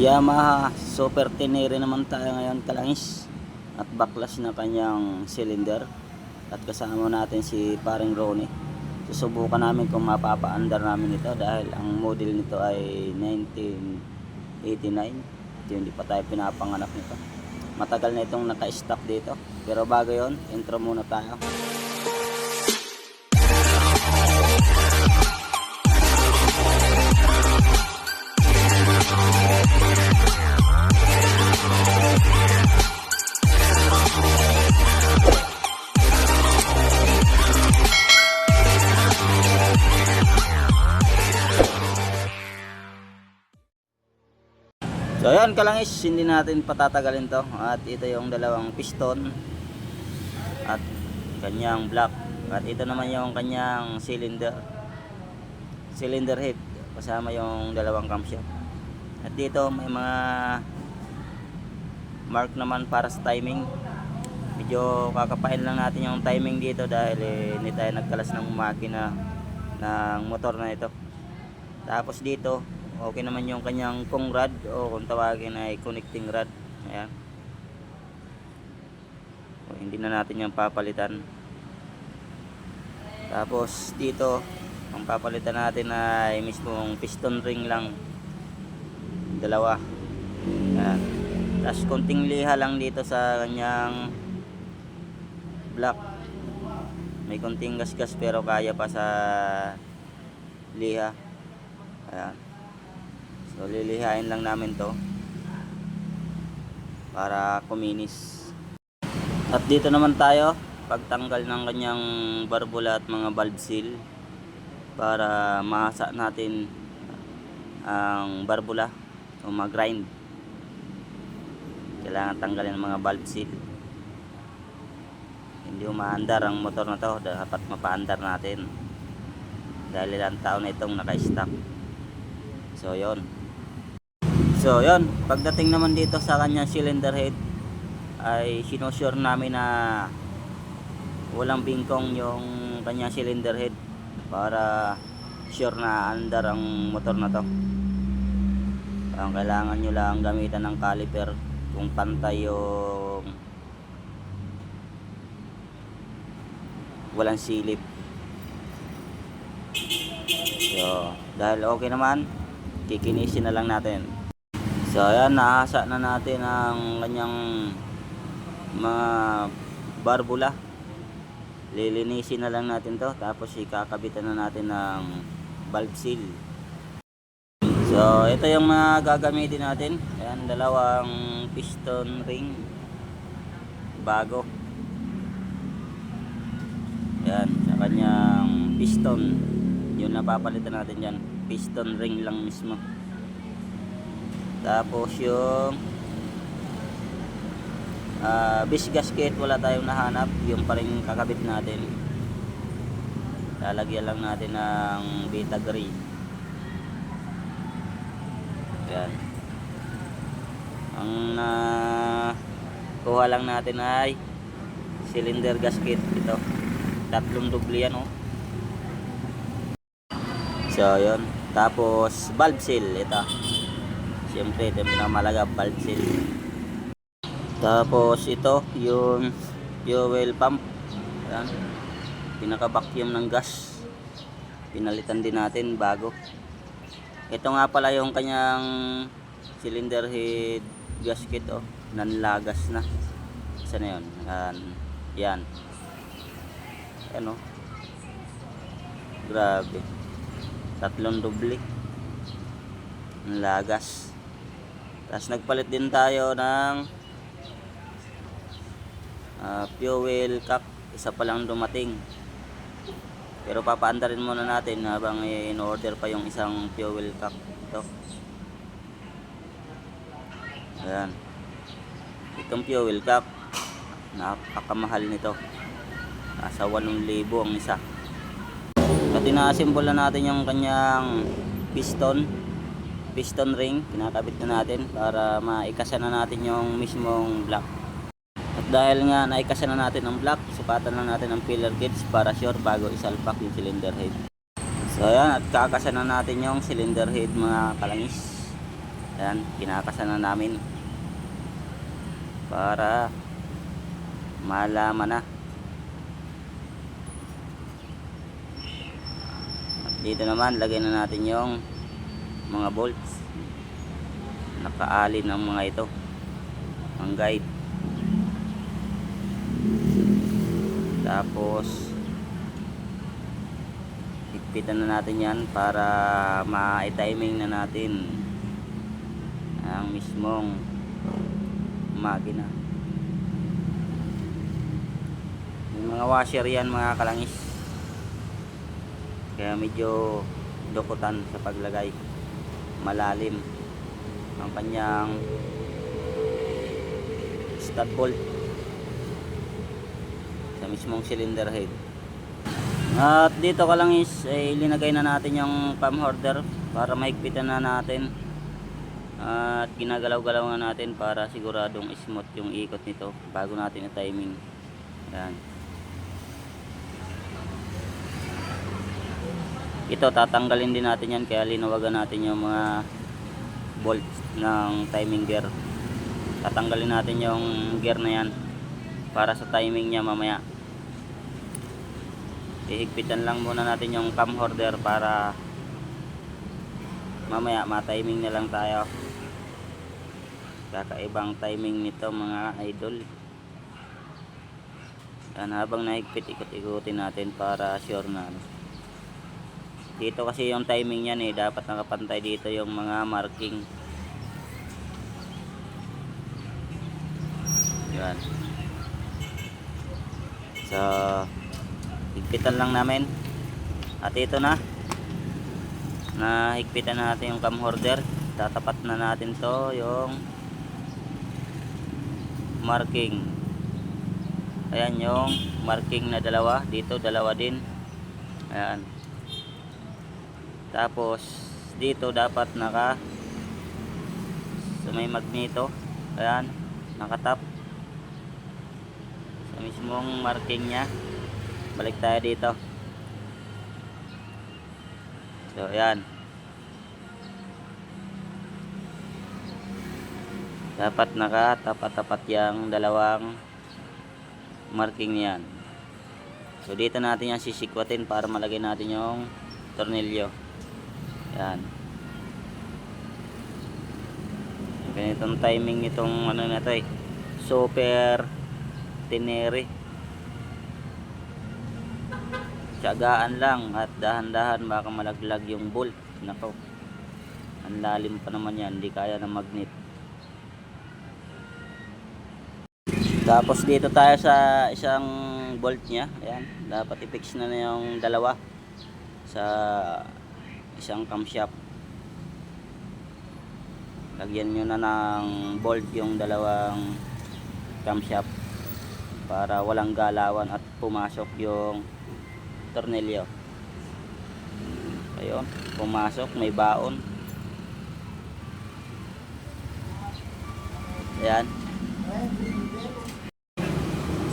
Yamaha Super Tenere naman tayo ngayon kalangis, at baklas na kanyang cylinder, at kasama natin si paring Ronnie. Susubukan namin kung mapapaandar namin ito dahil ang model nito ay 1989. Ito, hindi pa tayo pinapanganak nito. Matagal na itong naka-stock dito, pero bago yon, intro muna tayo. So ayan kalangis, hindi natin patatagalin to, at ito yung dalawang piston at kanyang block, at ito naman yung kanyang cylinder head kasama yung dalawang camshaft. At dito may mga mark naman para sa timing. Medyo kakapain lang natin yung timing dito dahil hindi tayo nagkalas ng makina ng motor na ito. Tapos dito okay naman yung kanyang kung rod, o kung tawagin ay connecting rod. Ayan. O, hindi na natin yung papalitan. Tapos dito ang papalitan natin ay mismong piston ring lang, dalawa. Ayan. Tapos konting liha lang dito sa kanyang block. May konting gasgas pero kaya pa sa liha. Ayan. So lilihain lang namin to para kuminis. At dito naman tayo pagtanggal ng kanyang barbula at mga valve seal para mahasa natin ang barbula o mag-grind. Kailangan tanggalin ang mga valve seal. Hindi umaandar ang motor na to, dapat mapaandar natin dahil ilang taon na itong naka-stock. So yun, pagdating naman dito sa kanyang cylinder head ay sinusure namin na walang bingkong yung kanyang cylinder head para sure na andar ang motor na to. Ang kailangan nyo lang gamitan ng caliper kung pantay yung walang silip. So dahil okay naman, kikinisin na lang natin. So ayan, nahasa na natin ang kanyang mga barbula. Lilinisin na lang natin to, tapos ikakabitan na natin ng valve seal. So ito yung mga gagamitin natin. Ayan, dalawang piston ring bago. Ayan, sa kanyang piston, yung napapalitan natin dyan, piston ring lang mismo. Tapos yung base gasket, wala tayong nahanap, yung pa rin kakabit natin. Lalagyan lang natin ng beta gray. Yan. Ang kuha lang natin ay cylinder gasket. Ito, tatlong doble yan, oh. So yun, tapos valve seal, ito siyempre ito yung pinakamalaga, valve seal. Tapos ito yung fuel pump. Ayan, pinaka vacuum ng gas, pinalitan din natin bago. Ito nga pala yung kanyang cylinder head gasket, oh, nanlagas na. Saan na yun? Yan. Ano, grabe, tatlong doble nanlagas. Tapos nagpalit din tayo ng fuel cap, isa pa lang dumating, pero papaandarin muna natin habang in-order pa yung isang fuel cap. Ito, ayan, itong fuel cap napakamahal nito, nasa 8,000 ang isa. At inaasimbol na natin yung kanyang piston ring, kinakabit na natin para maikasa na natin yung mismong block. At dahil nga naikasa na natin ang block, sukatan lang natin ang filler gauge para sure bago isalpak yung cylinder head. So ayan, at kakasa na natin yung cylinder head mga kalangis. Ayan, kinakasan na namin para malaman na. At dito naman lagay na natin yung mga bolts. Nakaalin ang mga ito, ang guide. Tapos higpitan na natin yan para ma-timing na natin ang mismong makina. Yung mga washer yan mga kalangis, kaya medyo dukutan sa paglagay, malalim ang kanyang stud bolt sa mismong cylinder head. At dito kalangis ay linagay na natin yung cam holder para mahigpitan na natin. At ginagalaw-galaw na natin para siguradong smooth yung ikot nito bago natin i-timing. Ayan. Ito tatanggalin din natin yan, kaya linawagan natin yung mga bolts ng timing gear. Tatanggalin natin yung gear na yan para sa timing niya mamaya. Ihigpitan lang muna natin yung cam holder para mamaya ma-timing na lang tayo. Kakaibang timing nito mga idol. Yan, habang nahigpit, ikot-ikutin natin para sure na. Dito kasi yung timing yan dapat nakapantay dito yung mga marking. Yan. So higpitan lang namin. At ito na, higpitan na natin yung cam holder. Tatapat na natin to yung marking. Ayan yung marking na dalawa. Dito dalawa din. Ayan. Tapos dito dapat naka sa may magneto. Ayan, nakatap sa mismong marking nya. Balik tayo dito. So ayan, dapat nakatapat-tapat yung dalawang marking niyan. So dito natin yan sisikwatin para malagay natin yung tornilyo. Yan. Ganitong timing itong ano na to Super Tenere. Tiyagaan lang at dahan-dahan, baka malaglag yung bolt. Nako, ang lalim pa naman yan, hindi kaya ng magnet. Tapos dito tayo sa isang bolt nya. Ayan, dapat i-fix na yung dalawa sa isang camshaft. Lagyan nyo na ng bolt yung dalawang camshaft para walang galawan at pumasok yung tornilyo. Ayun, pumasok, may baon. Ayan.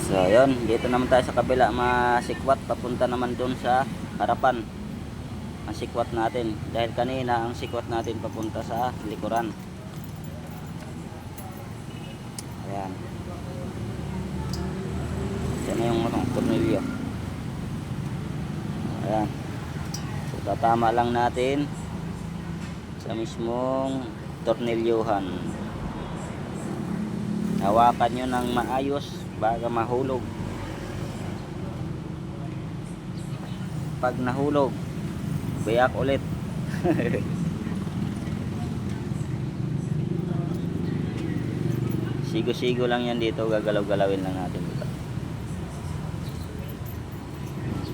So ayun, dito naman tayo sa kabila, masikwat papunta naman dun sa harapan. Ang sikwat natin, dahil kanina ang sikwat natin papunta sa likuran. Ayan. Yan na yung tornilyo. Ayan. So tatama lang natin sa mismong tornilyohan. Hawakan nyo ng maayos baga mahulog. Pag nahulog, bayak ulit. Sigo-sigo lang yan dito, gagalaw-galawin lang natin dito.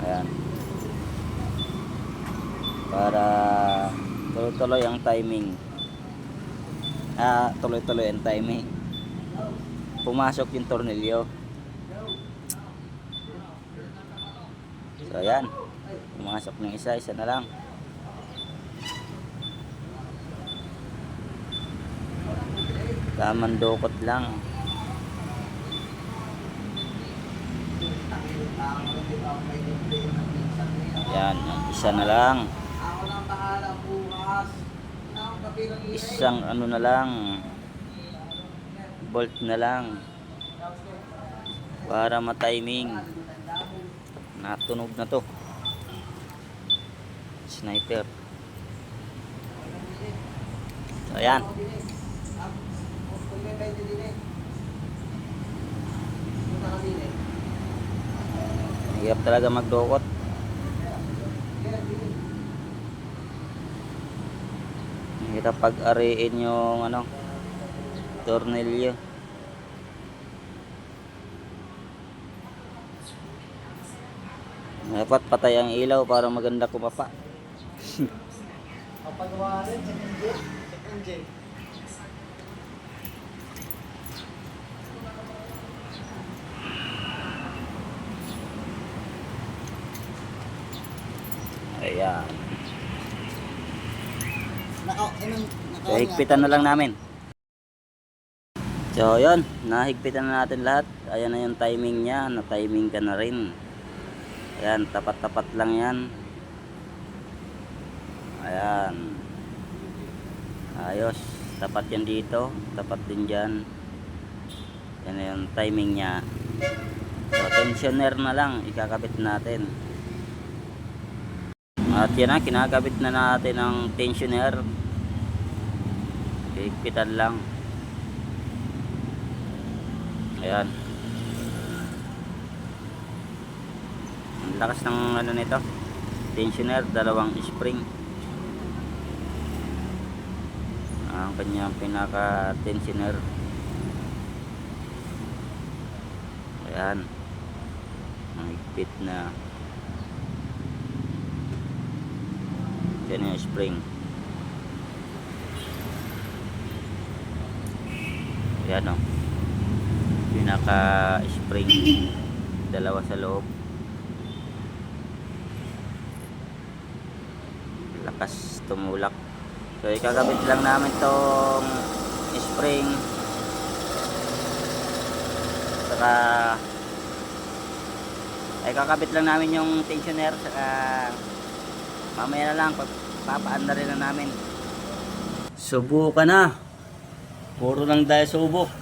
Ayan. Para tuloy-tuloy ang timing. Tuloy-tuloy ang timing. Pumasok yung tornilyo. So ayan, pumasok ng isa na lang. Tamang dukot lang. Yan, isa na lang. isang ano na lang, bolt na lang para ma-timing. Natunog na to. Sniper. So ayan. Hirap talaga magdukot. Hirap pag-ariin yung ano, tornilyo. Dapat patay ang ilaw para maganda kumapa. Kapagawa rin, second gen. Ayan. Naka, So, higpitan na lang namin. So, yun. Nahigpitan na natin lahat. Ayan na yung timing niya. Na-timing ka na rin. Ayan, tapat-tapat lang yan. Ayan. Ayos. Tapat yan dito. Tapat din dyan. Yan na yung timing niya. So, tensioner na lang. Ikakabit natin. At yan na, kinakabit na natin ang tensioner. Higpitan lang. Ayan. Ang lakas ng ano nito, tensioner, dalawang spring. Ang kanyang pinaka tensioner. Ayan. Ang higpit na. Yan yung spring. Ayan o. Pinaka spring. Dalawa sa loob. Lakas tumulak. So ikakabit lang namin tong spring. Saka ay kakabit lang namin yung tensioner. Saka mamaya na lang pag papaanda rin na namin. Subukan na. Puro lang dahil subok.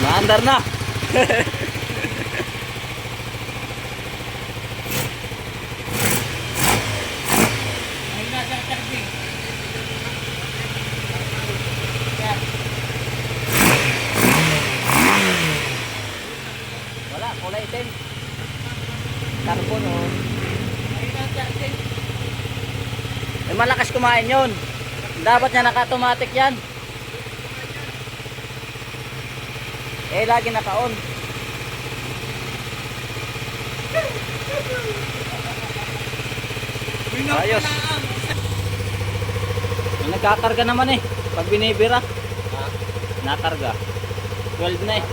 Maandar na. Wala, kulay itim. Carbon oh. Eh, malakas kumain yun. Dapat niya naka-automatic yan. Eh, lagi naka-on. Ayos. Nagkakarga naman eh. Pag binibira. Nakarga. 12 na eh.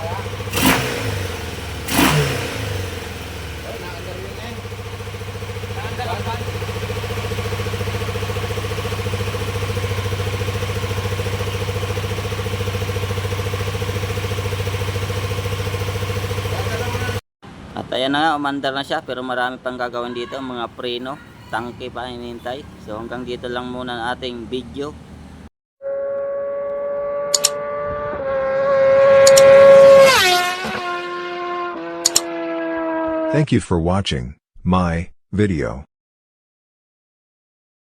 ayan na nga, umandar na siya, pero marami pang gagawin dito, mga preno, tangke pa hinihintay. So hanggang dito lang muna ang ating video. Thank you for watching my video.